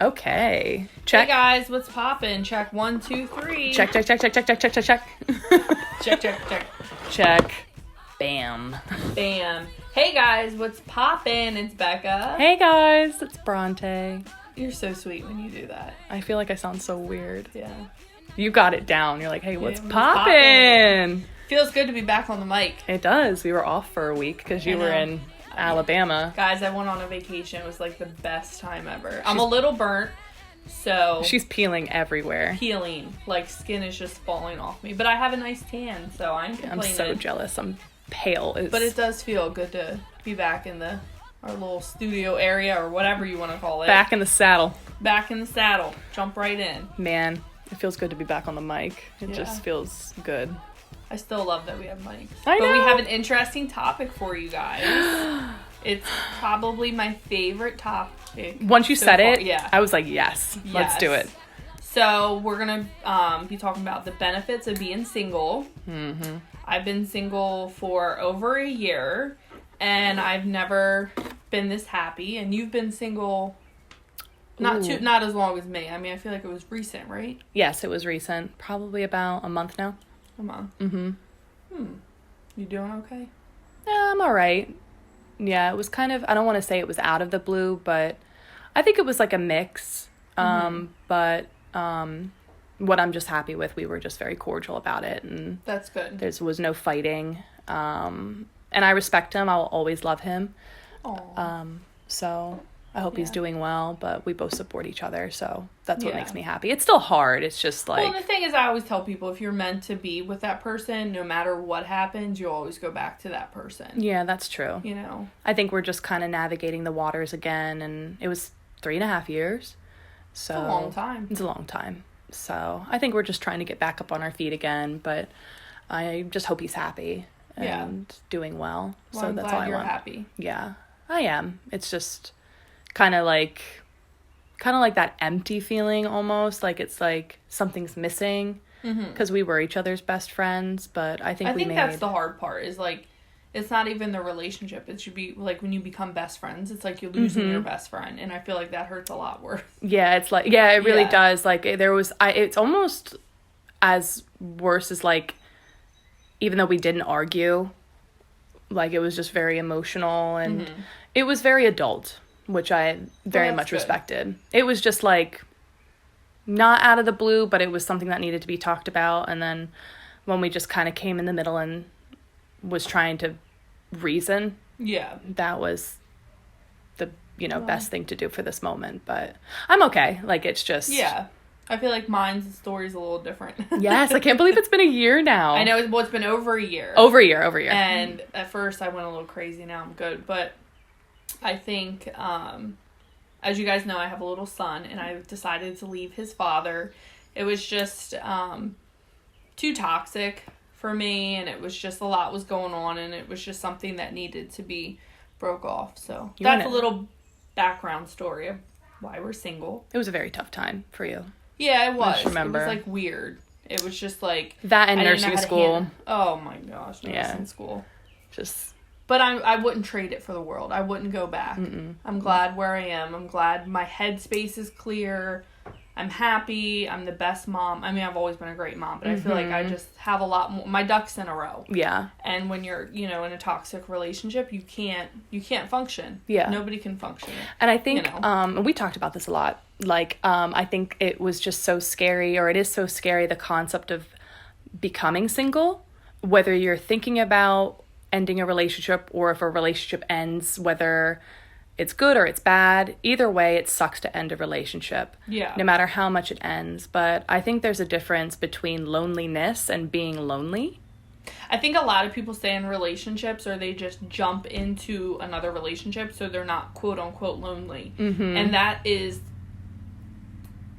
Okay. Check. Hey guys, what's poppin'? Check 1, 2, 3. Check. Check. Check. Bam. Bam. Hey guys, what's poppin'? It's Becca. Hey guys, it's Bronte. You're so sweet when you do that. I feel like I sound so weird. Yeah. You got it down. You're like, hey, what's what's poppin'? Feels good to be back on the mic. It does. We were off for a week because you were in Alabama. Guys, I went on a vacation. It was like the best time ever. I'm a little burnt, so... She's peeling everywhere. Peeling. Like, skin is just falling off me. But I have a nice tan, so I'm complaining. I'm so jealous. I'm pale. But it does feel good to be back in our little studio area, or whatever you want to call it. Back in the saddle. Back in the saddle. Jump right in. Man, it feels good to be back on the mic. It Yeah. just feels good. I still love that we have mics. I know. But we have an interesting topic for you guys. It's probably my favorite topic. Once you said far. it, Yeah. I was like, yes, let's do it. So we're going to be talking about the benefits of being single. Mm-hmm. I've been single for over a year, and I've never been this happy. And you've been single not as long as me. I mean, I feel like it was recent, right? Yes, it was recent. Probably about a month now. A month. Mm-hmm. You doing okay? Yeah, I'm all right. Yeah, it was kind of, I don't want to say it was out of the blue, but I think it was like a mix. But what I'm just happy with, we were just very cordial about it. And that's good. There was no fighting. And I respect him. I'll always love him. So I hope he's doing well, but we both support each other. So that's what makes me happy. It's still hard. It's just like... Well, the thing is, I always tell people, if you're meant to be with that person, no matter what happens, you always go back to that person. Yeah, that's true. You know? I think we're just kind of navigating the waters again, and it was 3.5 years. So it's a long time. It's a long time. So I think we're just trying to get back up on our feet again, but I just hope he's happy and doing well. Well, so I'm that's glad all I you're want. Happy. Yeah, I am. It's just kind of like that empty feeling almost, like it's like something's missing because we were each other's best friends, but I think that's the hard part, is like, it's not even the relationship. It should be like when you become best friends, it's like you're losing your best friend, and I feel like that hurts a lot worse. Yeah, it's like, yeah, it really does. Like it's almost as worse as like, even though we didn't argue, like it was just very emotional and it was very adult, which I very much respected. It was just like not out of the blue, but it was something that needed to be talked about. And then when we just kind of came in the middle and was trying to reason, that was the best thing to do for this moment. But I'm okay. Like, it's just I feel like mine's story's a little different. Yes, I can't believe it's been a year now. I know. It's been over a year. Over a year. And at first I went a little crazy. Now I'm good. But I think, as you guys know, I have a little son, and I decided to leave his father. It was just too toxic for me, and it was just a lot was going on, and it was just something that needed to be broke off. So that's a little background story of why we're single. It was a very tough time for you. Yeah, it was. I just remember. It was like weird. It was just like that and nursing school. Oh my gosh, nursing school. But I wouldn't trade it for the world. I wouldn't go back. I'm glad where I am. I'm glad my headspace is clear. I'm happy. I'm the best mom. I mean, I've always been a great mom, but I feel like I just have a lot more, my ducks in a row. Yeah. And when you're, in a toxic relationship, you can't function. Yeah. Nobody can function. And I think, we talked about this a lot. Like, I think it was just so scary, or it is so scary, the concept of becoming single, whether you're thinking about ending a relationship or if a relationship ends, whether it's good or it's bad. Either way, it sucks to end a relationship. Yeah. No matter how much it ends. But I think there's a difference between loneliness and being lonely. I think a lot of people stay in relationships, or they just jump into another relationship so they're not quote unquote lonely. And that is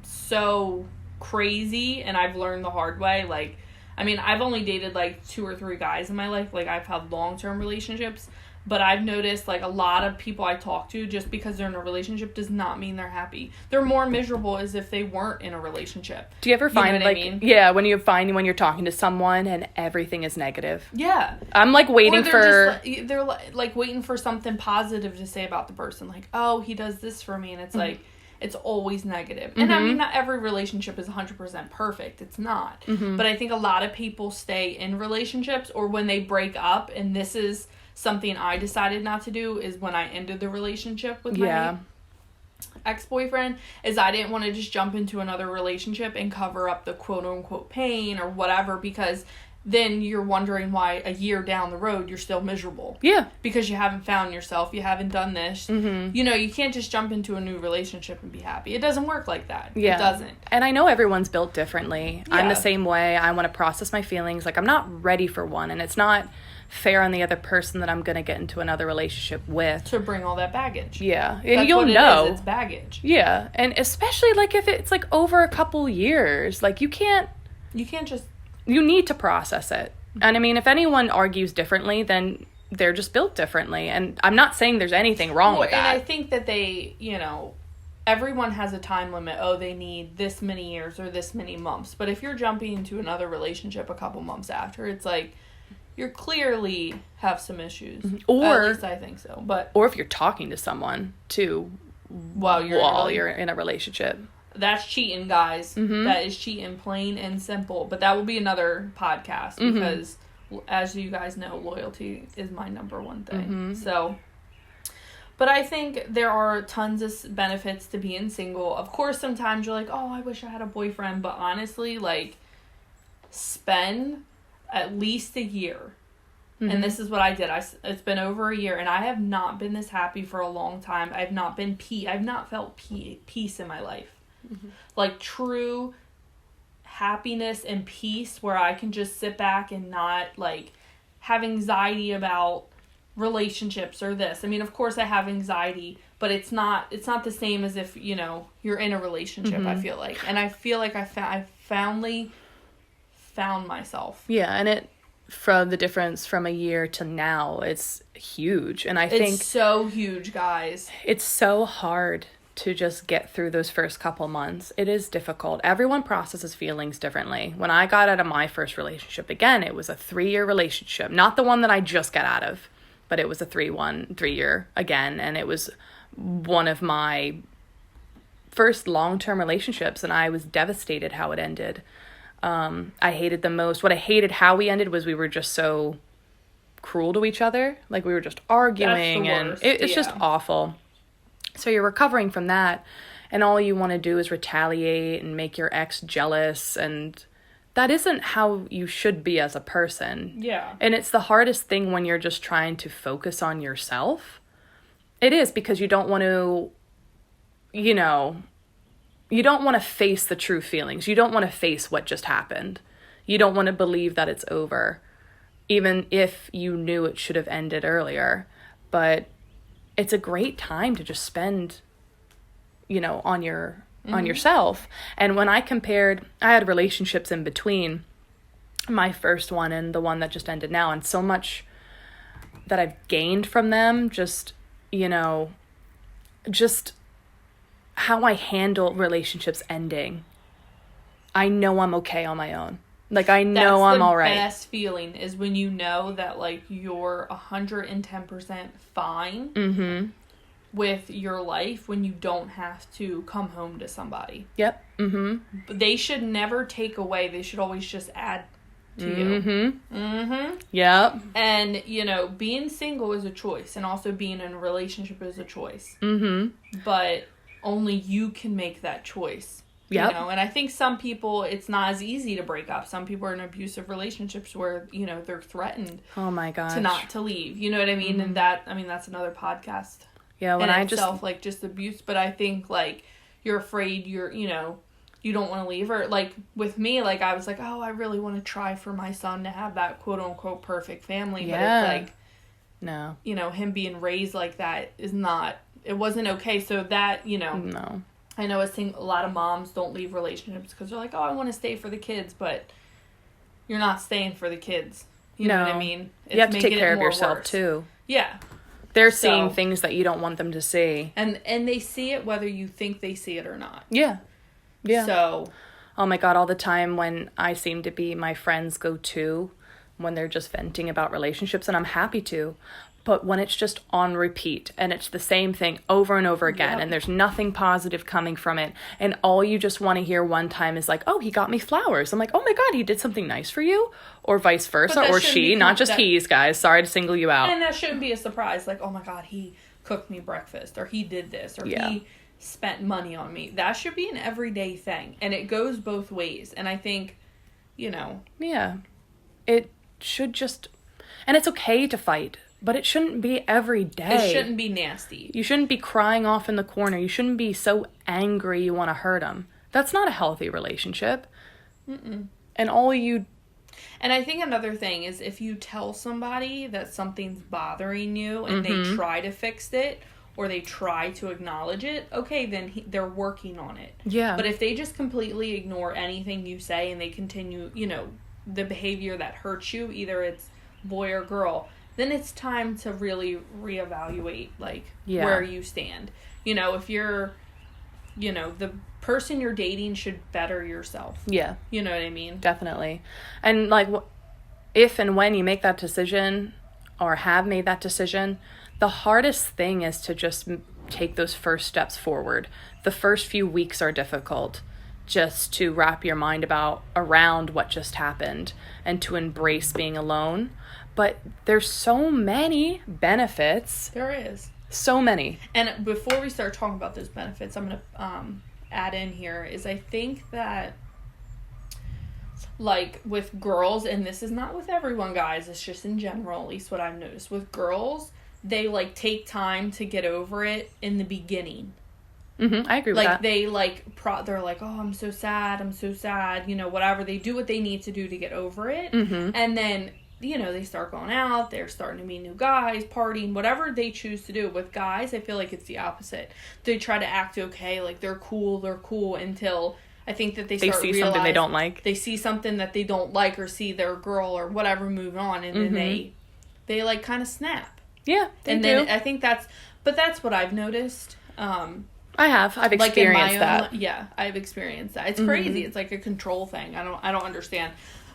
so crazy, and I've learned the hard way. Like, I mean, I've only dated like 2 or 3 guys in my life. Like, I've had long-term relationships. But I've noticed, like, a lot of people I talk to, just because they're in a relationship does not mean they're happy. They're more miserable as if they weren't in a relationship. Do you ever find, when you're talking to someone and everything is negative? Yeah. I'm, like, waiting they're, like, waiting for something positive to say about the person. Like, oh, he does this for me. And it's like, it's always negative. And I mean, not every relationship is 100% perfect. It's not. But I think a lot of people stay in relationships, or when they break up, and this is something I decided not to do, is when I ended the relationship with my ex-boyfriend, is I didn't want to just jump into another relationship and cover up the quote-unquote pain or whatever, because then you're wondering why a year down the road you're still miserable. Yeah. Because you haven't found yourself, you haven't done this. You know, you can't just jump into a new relationship and be happy. It doesn't work like that. Yeah. It doesn't. And I know everyone's built differently. Yeah. I'm the same way. I want to process my feelings. Like, I'm not ready for one, and it's not fair on the other person that I'm going to get into another relationship with. To bring all that baggage. Yeah. And That's you'll what know. it is. It's baggage. Yeah. And especially, like, if it's, like, over a couple years. Like, you can't just... You need to process it. And I mean, if anyone argues differently, then they're just built differently. And I'm not saying there's anything wrong with that. And I think that they, you know, everyone has a time limit. Oh, they need this many years or this many months. But if you're jumping into another relationship a couple months after, it's like, you clearly have some issues. Or, at least I think so. But or if you're talking to someone, too, while you're in a relationship. That's cheating, guys. That is cheating, plain and simple. But that will be another podcast, because, as you guys know, loyalty is my number one thing. So, but I think there are tons of benefits to being single. Of course, sometimes you're like, oh, I wish I had a boyfriend. But honestly, like, spend at least a year. And this is what I did. It's been over a year, and I have not been this happy for a long time. I've not felt peace in my life. Like, true happiness and peace, where I can just sit back and not, like, have anxiety about relationships or this. I mean, of course I have anxiety, but it's not the same as if, you know, you're in a relationship, I feel like. And I feel like I finally found myself. Yeah, and from the difference from a year to now, it's huge. And I think it's so huge, guys. It's so hard to just get through those first couple months. It is difficult. Everyone processes feelings differently. When I got out of my first relationship, again, it was a 3-year relationship. Not the one that I just got out of, but it was a 3-year again. And it was one of my first long-term relationships, and I was devastated how it ended. I hated the most. What I hated how we ended was we were just so cruel to each other. Like, we were just arguing, and it's just awful. So you're recovering from that, and all you want to do is retaliate and make your ex jealous, and that isn't how you should be as a person. Yeah. And it's the hardest thing when you're just trying to focus on yourself. It is, because you don't want to, you know, you don't want to face the true feelings. You don't want to face what just happened. You don't want to believe that it's over, even if you knew it should have ended earlier. But it's a great time to just spend, you know, on yourself. And when I had relationships in between my first one and the one that just ended now, and so much that I've gained from them, just, you know, just how I handle relationships ending. I know I'm okay on my own. Like, I know I'm all right. The best feeling is when you know that, like, you're 110% fine with your life, when you don't have to come home to somebody. Yep. But they should never take away. They should always just add to you. Yep. And, you know, being single is a choice, and also being in a relationship is a choice. But only you can make that choice. Yep. You know, and I think some people, it's not as easy to break up. Some people are in abusive relationships where, you know, they're threatened. Oh my gosh. To leave. You know what I mean? And that's another podcast. Yeah, when like, just abuse. But I think, like, you're afraid you don't want to leave. Or, like, with me, like, I was like, oh, I really want to try for my son to have that quote-unquote perfect family. Yeah. But it's like, no. You know, him being raised like that is not, it wasn't okay. So that, you know. No. I know a lot of moms don't leave relationships because they're like, oh, I want to stay for the kids, but you're not staying for the kids. You know what I mean? You have to take care of yourself, too. Yeah. They're seeing things that you don't want them to see. And they see it whether you think they see it or not. Yeah. Yeah. So. Oh my God, all the time when I seem to be my friends' go-to when they're just venting about relationships, and I'm happy to. But when it's just on repeat and it's the same thing over and over again, and there's nothing positive coming from it, and all you just want to hear one time is like, oh, he got me flowers. I'm like, oh my God, he did something nice for you? Or vice versa, or she, not just he's, guys. Sorry to single you out. And that shouldn't be a surprise. Like, oh my God, he cooked me breakfast, or he did this, or he spent money on me. That should be an everyday thing. And it goes both ways. And I think, Yeah. It should just... And it's okay to fight. But it shouldn't be every day. It shouldn't be nasty. You shouldn't be crying off in the corner. You shouldn't be so angry you want to hurt him. That's not a healthy relationship. Mm-mm. And all you... And I think another thing is if you tell somebody that something's bothering you and they try to fix it or they try to acknowledge it, okay, then they're working on it. Yeah. But if they just completely ignore anything you say and they continue, the behavior that hurts you, either it's boy or girl... then it's time to really reevaluate, where you stand. If you're, the person you're dating should better yourself. Yeah. You know what I mean? Definitely. And, if and when you make that decision or have made that decision, the hardest thing is to just take those first steps forward. The first few weeks are difficult. Just to wrap your mind around what just happened and to embrace being alone. But there's so many benefits. There is. So many. And before we start talking about those benefits, I'm going to add in here is I think that, with girls, and this is not with everyone, guys, it's just in general, at least what I've noticed. With girls, they, take time to get over it in the beginning. Mm-hmm, I agree with that. They're like, oh, I'm so sad, whatever. They do what they need to do to get over it. Mm-hmm. And then... they start going out, they're starting to meet new guys, partying, whatever they choose to do. With guys, I feel like it's the opposite. They try to act okay, they're cool until I think that they start see something they don't like. They see something that they don't like or see their girl or whatever move on, and then they kind of snap. Yeah, they do. Then I think that's what I've noticed. I've experienced that. Yeah, I've experienced that. It's crazy. It's like a control thing. I don't understand.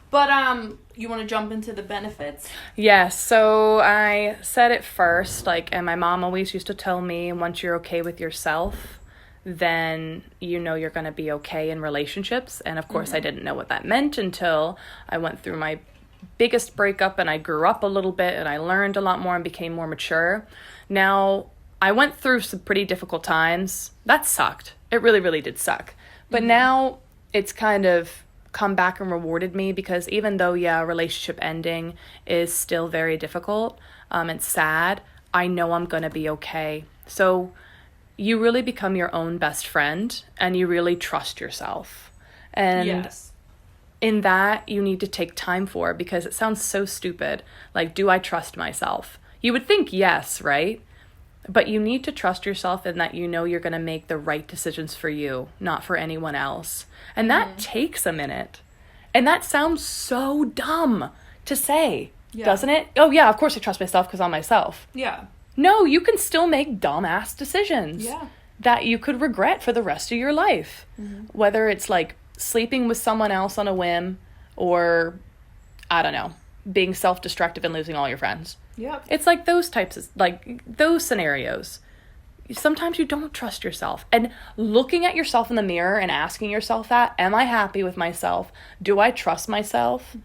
But, you want to jump into the benefits? Yes, so I said it first, and my mom always used to tell me, once you're okay with yourself, then you're going to be okay in relationships. And, of course, I didn't know what that meant until I went through my biggest breakup and I grew up a little bit and I learned a lot more and became more mature. Now, I went through some pretty difficult times. That sucked. It really, really did suck. But now it's kind of... come back and rewarded me because even though relationship ending is still very difficult and sad, I know I'm gonna be okay. So you really become your own best friend and you really trust yourself, and in that you need to take time for, because it sounds so stupid, do I trust myself? You would think yes, right? But you need to trust yourself in that you're going to make the right decisions for you, not for anyone else. And that takes a minute. And that sounds so dumb to say, doesn't it? Oh, yeah, of course I trust myself because I'm myself. Yeah. No, you can still make dumbass decisions that you could regret for the rest of your life. Whether it's sleeping with someone else on a whim or, I don't know, being self-destructive and losing all your friends. Yep. It's those types of, those scenarios. Sometimes you don't trust yourself. And looking at yourself in the mirror and asking yourself that, am I happy with myself? Do I trust myself?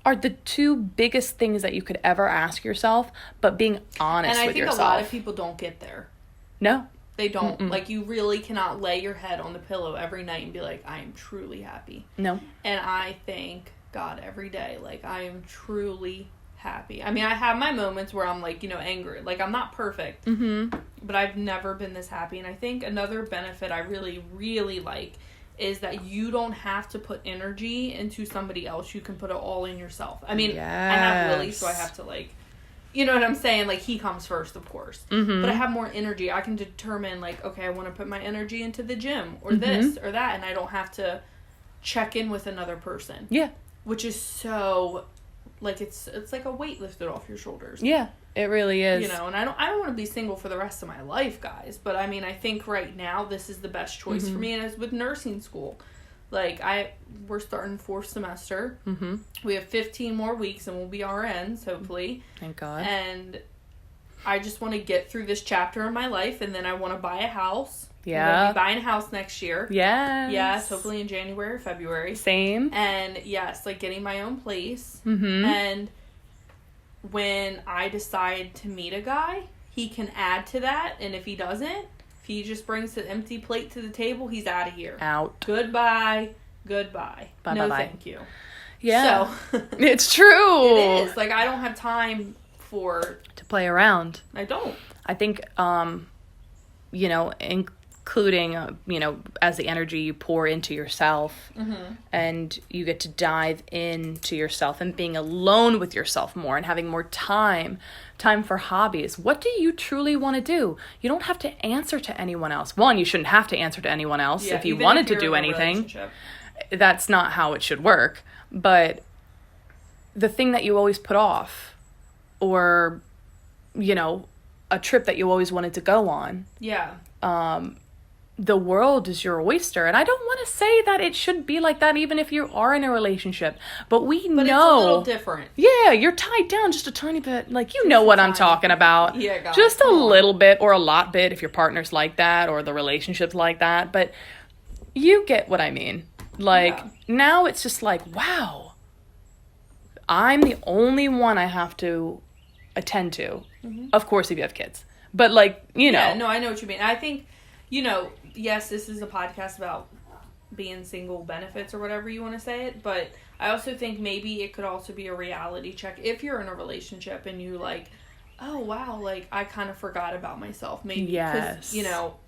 Are the two biggest things that you could ever ask yourself, but being honest with yourself. And I think a lot of people don't get there. No. They don't. You really cannot lay your head on the pillow every night and be like, I am truly happy. No. And I thank God every day. I am truly happy. I mean, I have my moments where I'm angry. I'm not perfect. But I've never been this happy. And I think another benefit I really, really like is that you don't have to put energy into somebody else. You can put it all in yourself. I mean, I have Willie, so I have to you know what I'm saying? He comes first, of course. But I have more energy. I can determine okay, I want to put my energy into the gym or this or that. And I don't have to check in with another person. Yeah. Which is so... it's like a weight lifted off your shoulders. Yeah, it really is. And I don't want to be single for the rest of my life, guys. But I mean, I think right now this is the best choice for me. And it's with nursing school. We're starting 4th semester. We have 15 more weeks and we'll be RNs, hopefully. Thank God. And I just want to get through this chapter in my life, and then I want to buy a house. Yeah. I'm going to be buying a house next year. Yes. Yes, hopefully in January or February. Same. And yes, like getting my own place. Mm-hmm. And when I decide to meet a guy, he can add to that. And if he doesn't, if he just brings an empty plate to the table, he's out of here. Out. Goodbye. Bye, No, bye. thank you. Yeah. So, it's true. it is. Like, I don't have time to play around. I don't. I think, including, as the energy you pour into yourself, and you get to dive into yourself and being alone with yourself more and having more time for hobbies. What do you truly want to do? You don't have to answer to anyone else. One, you shouldn't have to answer to anyone else. Yeah, if you even wanted if to you're do in a anything, relationship. that's not how it should work. But the thing that you always put off, or, a trip that you always wanted to go on. Yeah. The world is your oyster. And I don't want to say that it should be like that even if you are in a relationship. But know. It's a little different. Yeah, you're tied down just a tiny bit. Like, you know what I'm talking about. Yeah, God. Just a little bit or a lot bit if your partner's like that or the relationship's like that. But you get what I mean. Like, now it's just like, wow. I'm the only one I have to attend to. Mm-hmm. Of course, if you have kids. But, like, Yeah, no, I know what you mean. I think, yes, this is a podcast about being single benefits or whatever you want to say it. But I also think maybe it could also be a reality check. If you're in a relationship and you, like, oh, wow, like, I kind of forgot about myself. Maybe. Yes. Because,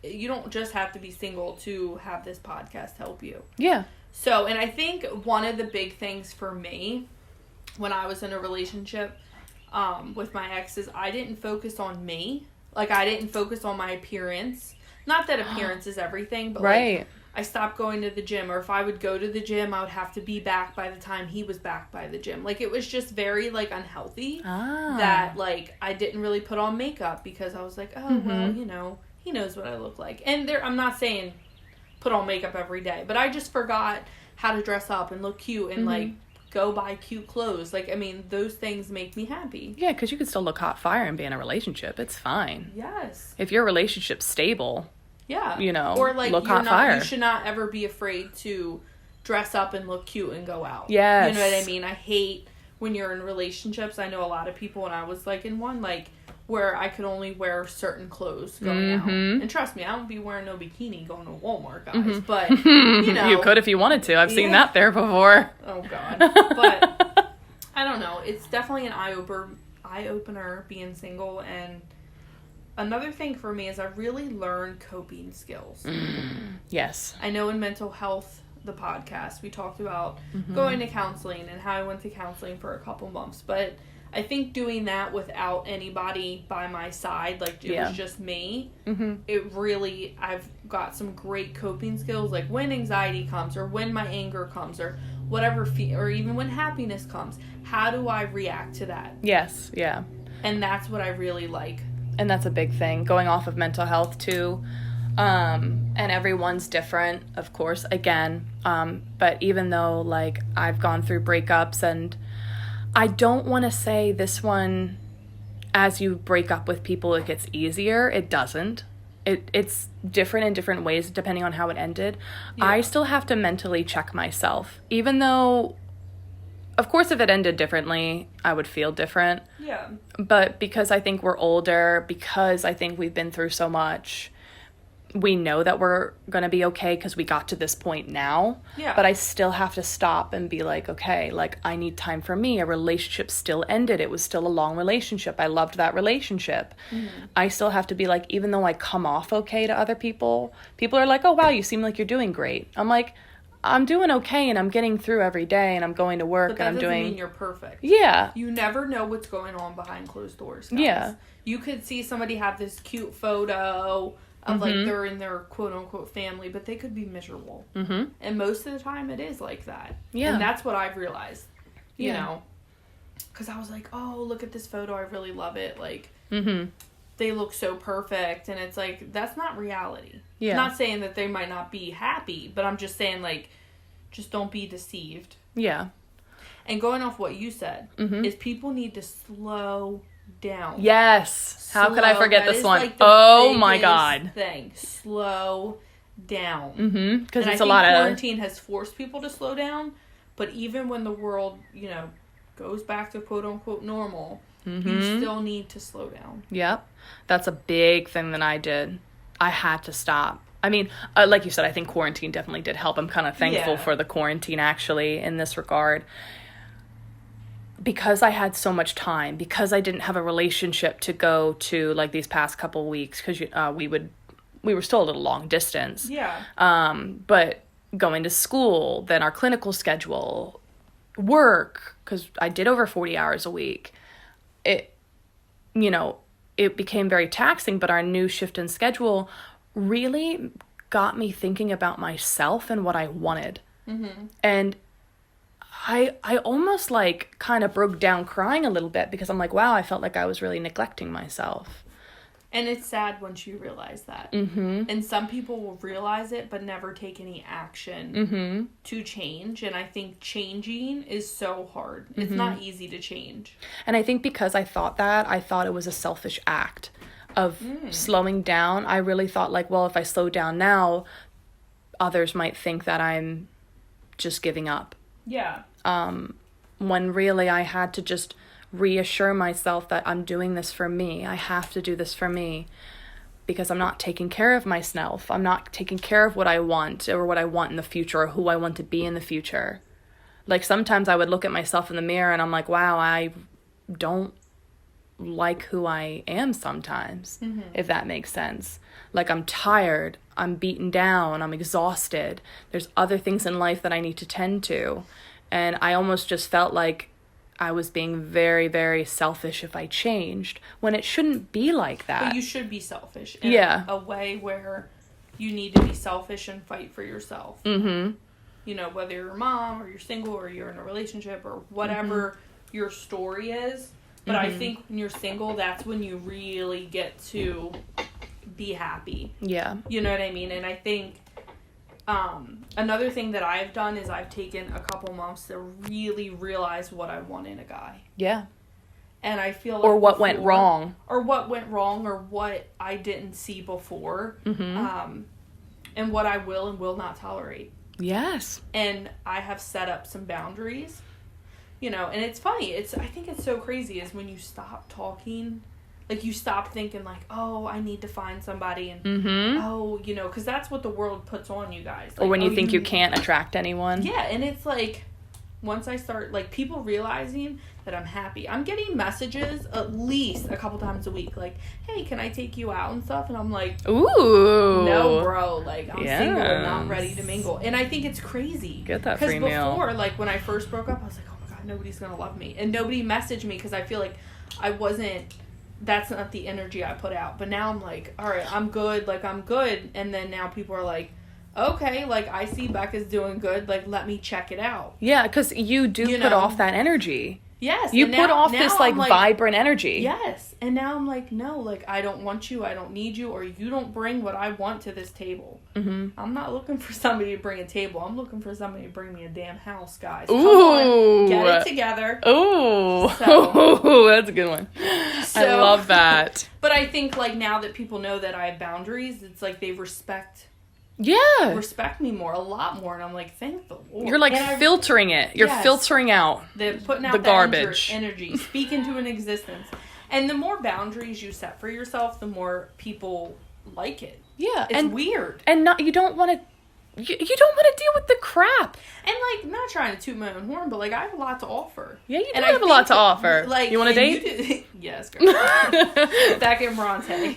you don't just have to be single to have this podcast help you. Yeah. So, and I think one of the big things for me when I was in a relationship with my ex is I didn't focus on me. Like, I didn't focus on my appearance. Not that appearance is everything, but, right. like, I stopped going to the gym. Or if I would go to the gym, I would have to be back by the time he was back by the gym. Like, it was just very, like, unhealthy that, like, I didn't really put on makeup because I was like, oh, well, he knows what I look like. And I'm not saying put on makeup every day, but I just forgot how to dress up and look cute and, like, go buy cute clothes. Like, I mean, those things make me happy. Yeah, because you can still look hot fire and be in a relationship. It's fine. Yes. If your relationship's stable, yeah, or like look hot fire. You should not ever be afraid to dress up and look cute and go out. Yes. You know what I mean? I hate when you're in relationships. I know a lot of people, and I was, like, in one, like, where I could only wear certain clothes going out. And trust me, I don't be wearing no bikini going to Walmart, guys. But, you could if you wanted to. I've seen that there before. Oh, God. But, I don't know. It's definitely an eye-opener being single. And another thing for me is I really learned coping skills. Yes. I know in Mental Health, the podcast, we talked about going to counseling and how I went to counseling for a couple months. But I think doing that without anybody by my side, like, it was just me, it really, I've got some great coping skills, like, when anxiety comes, or when my anger comes, or whatever, or even when happiness comes, how do I react to that? Yes, yeah. And that's what I really like. And that's a big thing, going off of mental health, too. And everyone's different, of course, again, but even though, like, I've gone through breakups, and I don't want to say this one, as you break up with people, it gets easier. It doesn't. It's different in different ways depending on how it ended. Yeah. I still have to mentally check myself. Even though, of course, if it ended differently, I would feel different. Yeah. But because I think we're older, because I think we've been through so much, we know that we're going to be okay because we got to this point now. Yeah. But I still have to stop and be like, okay, like, I need time for me. A relationship still ended. It was still a long relationship. I loved that relationship. I still have to be like, even though I come off okay to other people, people are like, oh, wow, you seem like you're doing great. I'm like, I'm doing okay, and I'm getting through every day, and I'm going to work, and I'm doing... But that doesn't mean you're perfect. Yeah. You never know what's going on behind closed doors, guys. Yeah. You could see somebody have this cute photo of, like, they're in their quote-unquote family, but they could be miserable. And most of the time, it is like that. Yeah. And that's what I've realized, you know. Because I was like, oh, look at this photo. I really love it. Like, they look so perfect. And it's like, that's not reality. Yeah. Not saying that they might not be happy, but I'm just saying, like, just don't be deceived. Yeah. And going off what you said, is people need to slow down. Yes. How could I forget That this is, one? like, the Oh my biggest God. thing. Slow down. Mm-hmm. Because And it's I a think lot of... quarantine has forced people to slow down, but even when the world, goes back to quote unquote normal, you still need to slow down. Yep. That's a big thing that I did. I had to stop. I mean, like you said, I think quarantine definitely did help. I'm kind of thankful for the quarantine, actually, in this regard. Because I had so much time, because I didn't have a relationship to go to, like, these past couple weeks, because we were still a little long distance. Yeah. But going to school, then our clinical schedule, work, because I did over 40 hours a week. It became very taxing, but our new shift in schedule really got me thinking about myself and what I wanted. Mm-hmm. And I almost like kind of broke down crying a little bit because I'm like, wow, I felt like I was really neglecting myself. And it's sad once you realize that. Mm-hmm. And some people will realize it but never take any action to change. And I think changing is so hard. It's not easy to change. And I think because I thought it was a selfish act of slowing down. I really thought like, well, if I slow down now, others might think that I'm just giving up. Yeah. When really I had to just reassure myself that I'm doing this for me. I have to do this for me because I'm not taking care of myself. I'm not taking care of what I want or what I want in the future or who I want to be in the future. Like sometimes I would look at myself in the mirror and I'm like, wow, I don't like who I am sometimes, if that makes sense. Like I'm tired, I'm beaten down, I'm exhausted. There's other things in life that I need to tend to. And I almost just felt like I was being very, very selfish if I changed, when it shouldn't be like that. But you should be selfish in a way where you need to be selfish and fight for yourself. Mm-hmm. Whether you're a mom or you're single or you're in a relationship or whatever your story is. But I think when you're single, that's when you really get to be happy. Yeah. You know what I mean? And I think another thing that I've done is I've taken a couple months to really realize what I want in a guy. Yeah. And I feel like... Or what went wrong. Or what went wrong or what I didn't see before. And what I will and will not tolerate. Yes. And I have set up some boundaries. And it's funny. I think it's so crazy is when you stop talking... Like, you stop thinking, like, oh, I need to find somebody, and, because that's what the world puts on you guys. Like, or when you think you can't attract anyone. Yeah, and it's like, once I start, like, people realizing that I'm happy. I'm getting messages at least a couple times a week, like, hey, can I take you out and stuff? And I'm like, ooh. No, bro. Like, I'm single and not ready to mingle. And I think it's crazy. Get that free meal. Because before, like, when I first broke up, I was like, oh, my God, nobody's going to love me. And nobody messaged me because I feel like I wasn't... That's not the energy I put out. But now I'm like, all right, I'm good. Like, I'm good. And then now people are like, okay, like, I see Becca's doing good. Like, let me check it out. Yeah, because you do put off that energy. Yes. You put off this, like, vibrant energy. Yes. And now I'm like, no, like, I don't want you. I don't need you. Or you don't bring what I want to this table. Mm-hmm. I'm not looking for somebody to bring a table. I'm looking for somebody to bring me a damn house, guys. Ooh. Come on. Get it together. Ooh. So, that's a good one. I love that. But I think, like, now that people know that I have boundaries, it's like they respect me more, a lot more, and I'm like, thank the Lord. You're like filtering it. You're filtering out putting out the garbage energy, speak into an existence. And the more boundaries you set for yourself, the more people like it. Yeah, it's weird. And you don't want to. You don't want to deal with the crap. And, like, I'm not trying to toot my own horn, but, like, I have a lot to offer. Yeah, you do have a lot to offer. Like, you want to date? Yes, girl. Back in Bronte.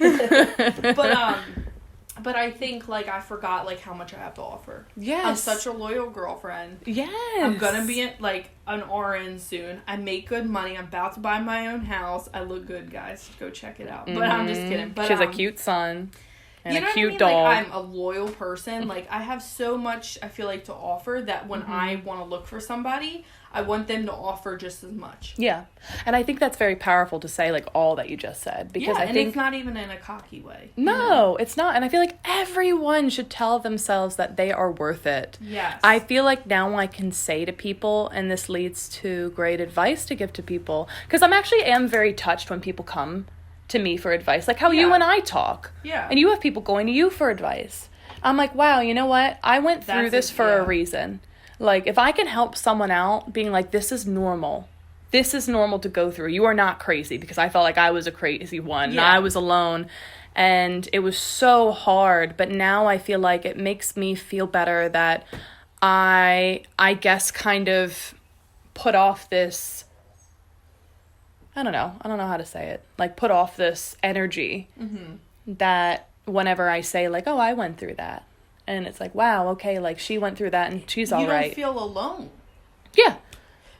But I think, like, I forgot, like, how much I have to offer. Yes. I'm such a loyal girlfriend. Yes. I'm gonna be, like, an RN soon. I make good money. I'm about to buy my own house. I look good, guys. Go check it out. But I'm just kidding. But, she has a cute son. and you know a cute what I mean? dog. Like, I'm a loyal person. Like, I have so much, I feel like, to offer that when I want to look for somebody, I want them to offer just as much. Yeah. And I think that's very powerful to say, like, all that you just said. Because I think it's not even in a cocky way. No, it's not. And I feel like everyone should tell themselves that they are worth it. Yes. I feel like now I can say to people, and this leads to great advice to give to people, because I'm actually am very touched when people come to me for advice, like how you and I talk. Yeah. And you have people going to you for advice. I'm like, wow, you know what? I went through this for a reason. Like, if I can help someone out being like, this is normal. This is normal to go through. You are not crazy, because I felt like I was a crazy one. And I was alone. And it was so hard. But now I feel like it makes me feel better that I guess kind of put off this, I don't know how to say it. Like, put off this energy that whenever I say, like, oh, I went through that. And it's like, wow, okay, like, she went through that and she's all right. You don't feel alone. Yeah.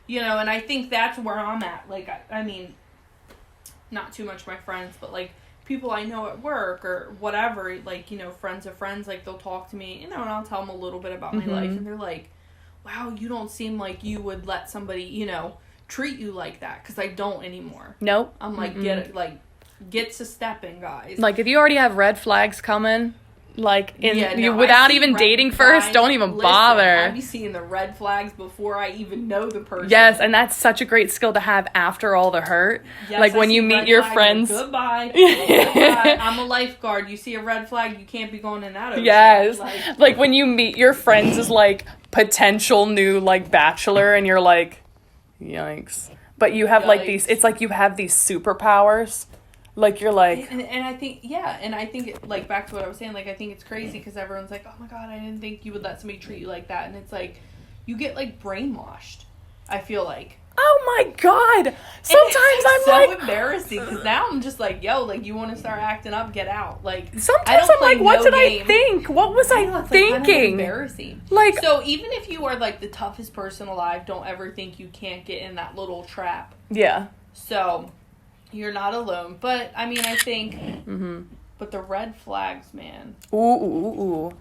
You know, and I think that's where I'm at. Like, I mean, not too much my friends, but, like, people I know at work or whatever, like, you know, friends of friends, like, they'll talk to me, you know, and I'll tell them a little bit about my life. And they're like, wow, you don't seem like you would let somebody, you know, treat you like that, because I don't anymore. Nope. I'm like, get to stepping, guys. Like, if you already have red flags coming, like, without even dating first, don't even bother. I be seeing the red flags before I even know the person. Yes, and that's such a great skill to have after all the hurt. Yes, like, when you meet your friends. Goodbye. Goodbye. I'm a lifeguard. You see a red flag, you can't be going in that ocean. Yes. Like, when you meet your friends as, like, potential new, like, bachelor, and you're like, yikes. But you have, like, these, it's like you have these superpowers. Like, you're like... And I think, and I think, like, back to what I was saying, like, I think it's crazy because everyone's like, oh my god, I didn't think you would let somebody treat you like that. And it's like, you get, like, brainwashed, I feel like. Oh my god! Sometimes I'm so like... embarrassing, because now I'm just like, yo, like, you want to start acting up, get out. Like, sometimes I'm like, what did I think? What was I thinking? Like, kind of embarrassing. Like, so even if you are, like, the toughest person alive, don't ever think you can't get in that little trap. Yeah. So... You're not alone. But, I mean, I think... But the red flags, man. Ooh.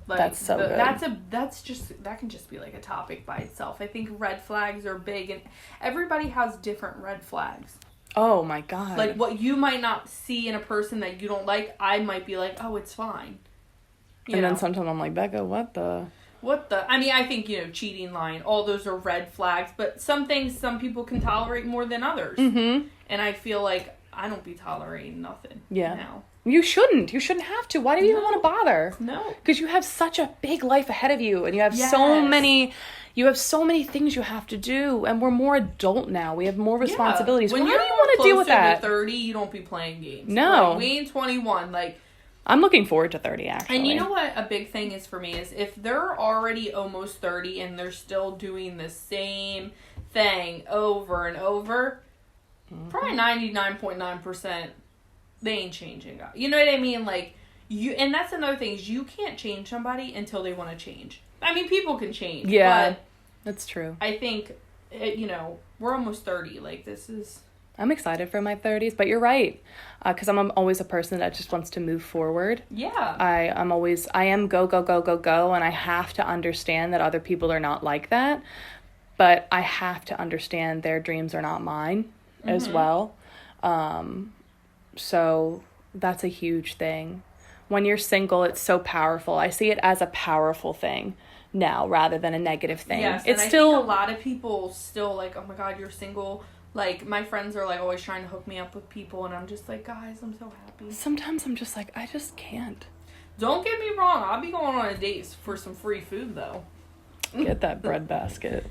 Like, that's so good. That can just be, like, a topic by itself. I think red flags are big, and everybody has different red flags. Oh, my God. Like, what you might not see in a person that you don't like, I might be like, oh, it's fine. And then sometimes I'm like, Becca, what the... I mean, I think, you know, cheating, lying, all those are red flags, but some things some people can tolerate more than others. And I feel like I don't be tolerating nothing now. You shouldn't. You shouldn't have to. Why do you even want to bother? No. Because you have such a big life ahead of you, and you have so many things you have to do, and we're more adult now. We have more responsibilities. When Why do you want to deal with that? 30, you don't be playing games. No. Like, we ain't 21, like... I'm looking forward to 30, actually. And you know what a big thing is for me is if they're already almost 30 and they're still doing the same thing over and over, probably 99.9%, they ain't changing. You know what I mean? Like, and that's another thing is you can't change somebody until they want to change. I mean, people can change. Yeah, but that's true. I think, you know, we're almost 30. Like, this is... I'm excited for my 30s, but you're right. Because I'm always a person that just wants to move forward. Yeah. I am go, go, go, go, go, and I have to understand that other people are not like that. But I have to understand their dreams are not mine as well. So that's a huge thing. When you're single, it's so powerful. I see it as a powerful thing now rather than a negative thing. Yes, it's and still I think a lot of people still like, oh my god, you're single. Like, my friends are, like, always trying to hook me up with people, and I'm just like, guys, I'm so happy. Sometimes I'm just like, I just can't. Don't get me wrong. I'll be going on a date for some free food, though. Get that bread basket.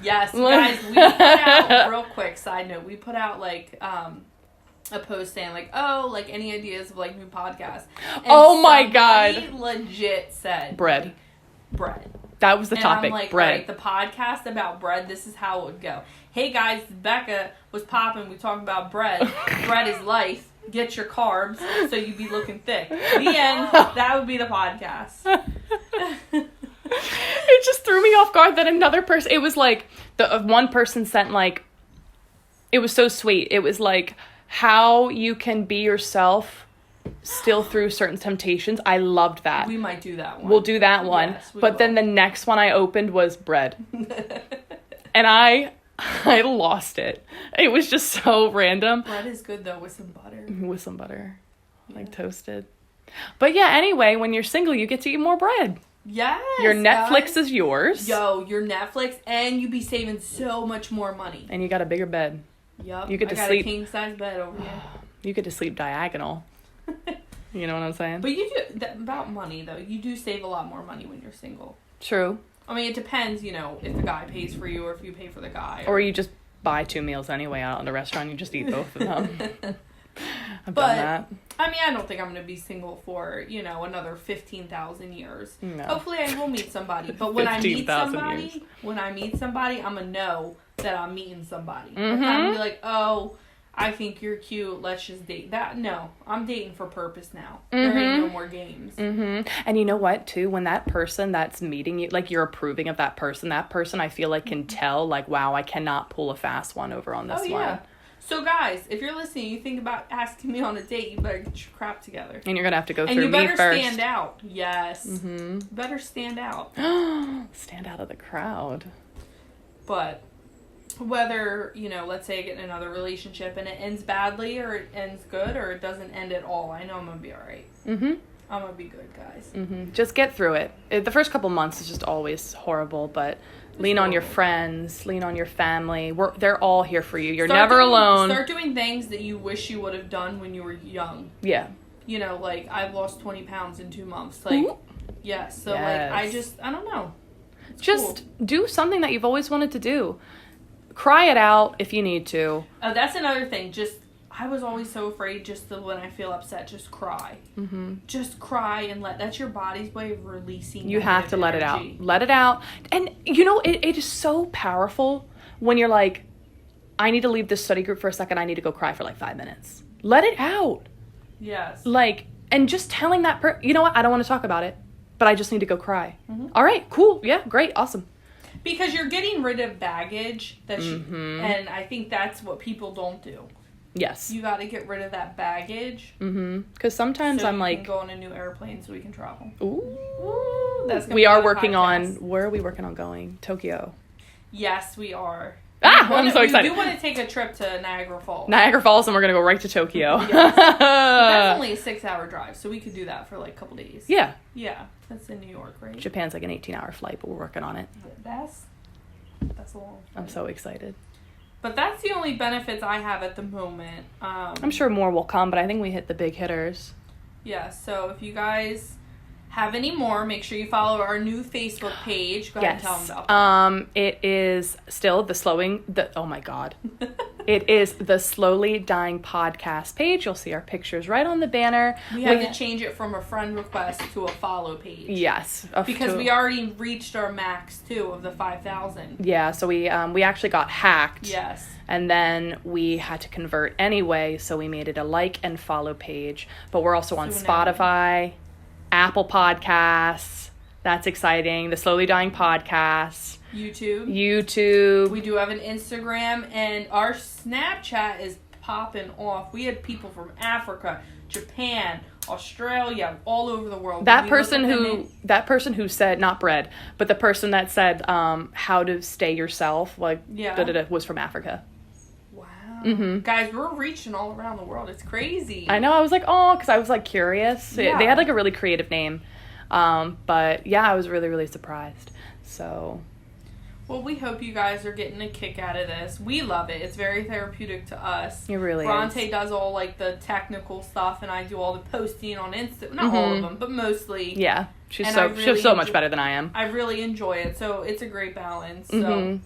Yes, guys, we put out, real quick, side note, we put out, like, a post saying, like, oh, like, any ideas of, like, new podcasts. And oh, my God. Legit said. Bread. Like, bread. That was the topic, I'm like, bread. Right, the podcast about bread, this is how it would go. Hey guys, Becca was popping, we talked about bread. Bread is life. Get your carbs so you be looking thick. The end. That would be the podcast. It just threw me off guard that another person, it was like, one person sent like, it was so sweet. It was like, how you can be yourself still through certain temptations. I loved that. We might do that one. We'll do that one. Yes, we but will. then the next one I opened was bread. And I lost it. It was just so random. Bread is good though with some butter. With some butter. Like toasted. But yeah, anyway, when you're single, you get to eat more bread. Yes. Your Netflix guys. is yours. Yo, your Netflix, and you be saving so much more money. And you got a bigger bed. Yup. You get to I got sleep. a king size bed over here. You get to sleep diagonal. You know what I'm saying? But you do about money though. You do save a lot more money when you're single. True. I mean, it depends, you know, if the guy pays for you or if you pay for the guy. Or you just buy 2 meals anyway out in the restaurant. You just eat both of them. I've But- done that. I mean, I don't think I'm going to be single for, you know, another 15,000 years. No. Hopefully I will meet somebody. But when I meet 15,000 years. somebody, I'm going to know that I'm meeting somebody. Mm-hmm. I'm not going to be like, oh, I think you're cute, let's just date. That, no. I'm dating for purpose now. There ain't no more games. Mm-hmm. And you know what, too? When that person that's meeting you, like, you're approving of that person I feel like can tell, like, wow, I cannot pull a fast one over on this Oh, one. yeah. So, guys, if you're listening, you think about asking me on a date, you better get your crap together. And you're going to have to go And through you me better first. stand out. Yes. Mm-hmm. Better stand out. Stand out of the crowd. But whether, you know, let's say I get in another relationship and it ends badly or it ends good or it doesn't end at all, I know I'm going to be all right. Mm-hmm. I'm going to be good, guys. Mm-hmm. Just get through it. The first couple months is just always horrible, but lean on your friends, lean on your family. They're all here for you. You're never alone. Start doing things that you wish you would have done when you were young. Yeah. You know, like, I've lost 20 pounds in 2 months. Like, yes. So, Yes. like, I don't know. It's Just cool. do something that you've always wanted to do. Cry it out if you need to. That's another thing. I was always so afraid just to, when I feel upset, just cry. Mm-hmm. Just cry and that's your body's way of releasing. You have to let it out. energy. Let it out. And, you know, it is so powerful when you're like, I need to leave this study group for a second. I need to go cry for like 5 minutes. Let it out. Yes. Like, and just telling that you know what? I don't want to talk about it, but I just need to go cry. Mm-hmm. All right, cool. Yeah, great. Awesome. Because you're getting rid of baggage Mm-hmm. and I think that's what people don't do. Yes. You got to get rid of that baggage. Mm-hmm. Because sometimes so I'm you like, can go on a new airplane so we can travel. ooh. Ooh, that's gonna We be are another working on, podcast. where are we working on going? Tokyo. Yes, we are. Ah, I'm so excited. We do want to take a trip to Niagara Falls. Niagara Falls, and we're going to go right to Tokyo. Yes. That's only a 6-hour drive, so we could do that for like a couple days. Yeah. Yeah, that's in New York, right? Japan's like an 18-hour flight, but we're working on it. That's a long. I'm so excited. But that's the only benefits I have at the moment. I'm sure more will come, but I think we hit the big hitters. Yeah, so if you guys have any more, make sure you follow our new Facebook page. Go ahead and tell them about that. It is still oh my God. It is the Slowly Dying Podcast page. You'll see our pictures right on the banner. We had to change it from a friend request to a follow page. Yes. Because we already reached our max, too, of the 5,000. Yeah, so we actually got hacked. Yes. And then we had to convert anyway, so we made it a like and follow page. But we're also on Spotify, Apple Podcasts. That's exciting. The Slowly Dying Podcast. YouTube. We do have an Instagram, and our Snapchat is popping off. We had people from Africa, Japan, Australia, all over the world. That person who said, not Bread, but the person that said how to stay yourself, like, was from Africa. Wow. Mm-hmm. Guys, we're reaching all around the world. It's crazy. I know. I was like, oh, because I was like curious. Yeah. They had like a really creative name. But yeah, I was really, really surprised. So. Well, we hope you guys are getting a kick out of this. We love it. It's very therapeutic to us. It really Bronte is. does all like the technical stuff, and I do all the posting on Insta. Not all of them, but mostly. Yeah, she's really so much better than I am. I really enjoy it, so it's a great balance. So. Mm-hmm.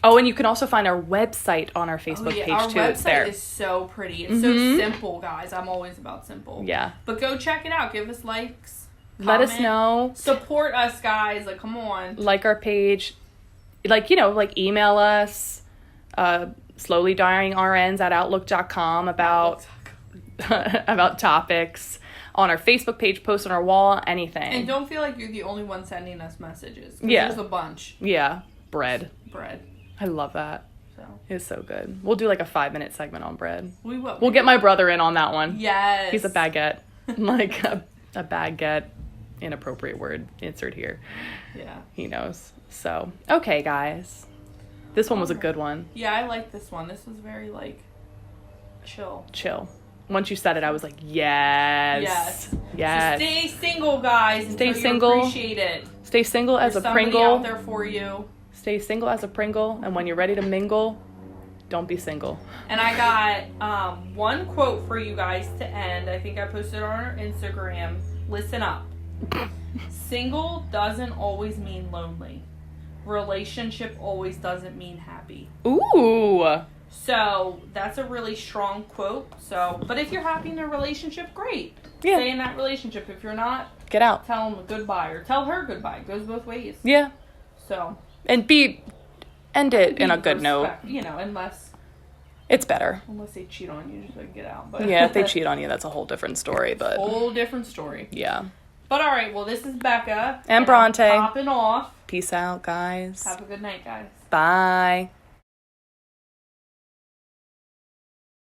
Oh, and you can also find our website on our Facebook page our too. website It's there. is so pretty. It's so simple, guys. I'm always about simple. Yeah. But go check it out. Give us likes. Let us comment. know. Support us, guys. Like, come on. Like our page. Like, like email us, slowlydyingrns@outlook.com about topics on our Facebook page, post on our wall, anything. And don't feel like you're the only one sending us messages. Yeah. There's a bunch. Yeah. Bread. Bread. I love that. So. It's so good. We'll do like a 5-minute segment on bread. We will. We'll get my brother in on that one. Yes. He's a baguette. Like a baguette, inappropriate word, insert here. Yeah. He knows. So, okay, guys. This one was a good one. Yeah, I like this one. This was very, like, chill. Once you said it, I was like, yes. Yes. So stay single, guys. Stay until single. You appreciate it. Stay single as There's a somebody Pringle. out there for you. Stay single as a Pringle. And when you're ready to mingle, don't be single. And I got one quote for you guys to end. I think I posted on our Instagram. Listen up. Single doesn't always mean lonely. Relationship always doesn't mean happy. Ooh. So that's a really strong quote. So, but if you're happy in a relationship, great. Yeah. Stay in that relationship. If you're not, Get out. tell them goodbye or tell her goodbye. It goes both ways. Yeah. So. And end it in a good note. You know, unless It's better. they cheat on you, just like get out. But Yeah, if they cheat on you, that's a whole different story, but whole different story. yeah. But all right, well, this is Becca And Bronte. I'm popping off. Peace out, guys. Have a good night, guys. Bye.